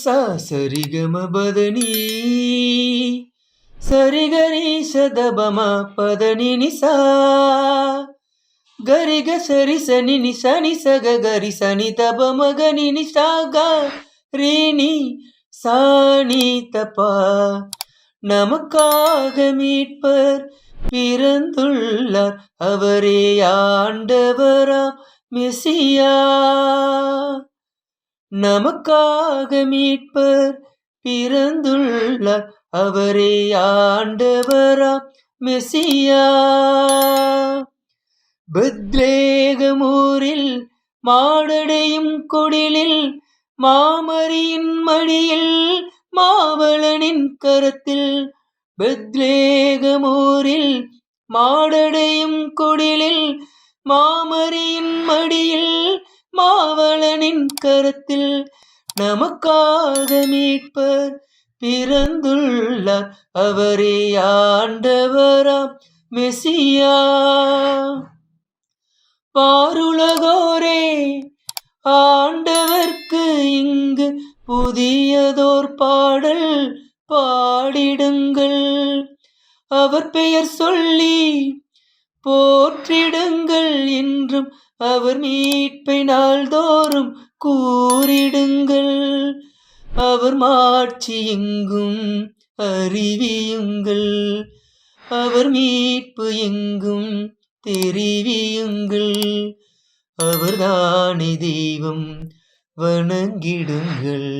சா சரிகம பதனி சரிகரி சதபம பதனி நிசா கரிக சரி சனி நிசனி சக கரி சனி தப மகனி நிஷாக ரீனி சாணி தபா. நமக்காக மீட்பர் பிறந்துள்ளார், அவரே ஆண்டவராம் மெசியா. நமக்காக மீட்பர் பிறந்துள்ளார், அவரே ஆண்டவராம் மெசியா. பெத்லேகமூரில் மாடடையும் குடிலில் மாமரியின் மடியில் மாவளனின் கரத்தில். பெத்லேகமூரில் மாடடையும் குடிலில் மாமரியின் மடியில் மாவளனின் கரத்தில். நமக்காக மீட்பர் பிறந்துள்ளார், அவரே ஆண்டவராம் மெசியா. பாருலகோரே ஆண்டவர்க்கு இங்கு புதியதோர் பாடல் பாடிடுங்கள். அவர் பெயர் சொல்லி போற்றிடுங்கள், என்றும் அவர் மீட்பை நாள்தோறும் கூறிடுங்கள். அவர் மாட்சி எங்கும் அறிவியுங்கள், அவர் மீட்பு எங்கும் தெரிவியுங்கள். அவர்தானே தெய்வம், வணங்கிடுங்கள்.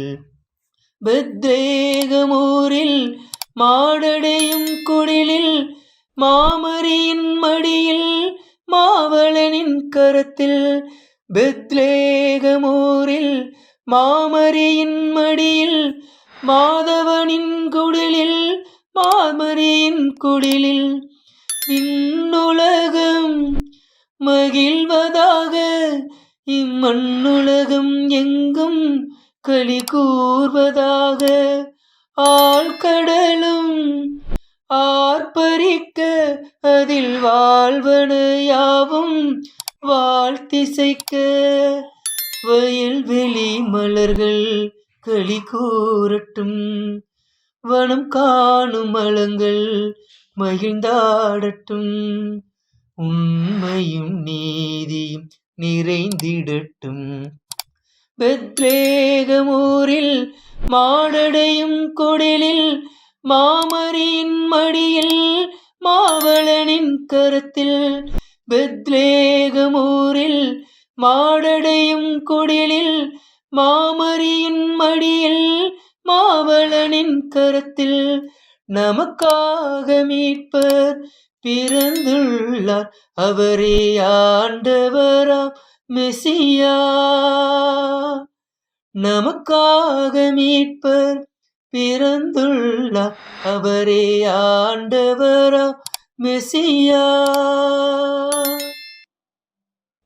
பெத்லேகமூரில் மாடடையும் குடிலில் மாமரியின் மடியில் மாவளனின் கரத்தில். பெத்லேகமூரில் மாமரியின் மடியில் மாதவனின் குடிலில் மாமரியின் குடிலில். விண்ணுலகம் மகிழ்வதாக, இம்மண்ணுலகம் எங்கும் களி கூர்வதாக. ஆழ்கடலும் ஆர்ப்பரிக்க, அதில் வாழ்வன யாவும் வாழ்த்திசைக்க. வயல்வெளி மலர்கள் களி கூறட்டும், வனம் காணும் மலங்கள் மகிழ்ந்தாடட்டும். உண்மையும் நீதியும் நிறைந்திடட்டும். பெத்லேகமூரில் மாடடையும் குடிலில் மாமரியின் மடியில் மாவளனின் கரத்தில். பெத்லேகமூரில் மாடடையும் குடிலில் மாமரியின் மடியில் மாவளனின் கரத்தில். நமக்காக மீட்பர் பிறந்துள்ளார், அவரே ஆண்டவராம் மெசியா. நமக்காக மீட்பர் பிறந்துள்ளார், அவரே ஆண்டவராம் மெசியா.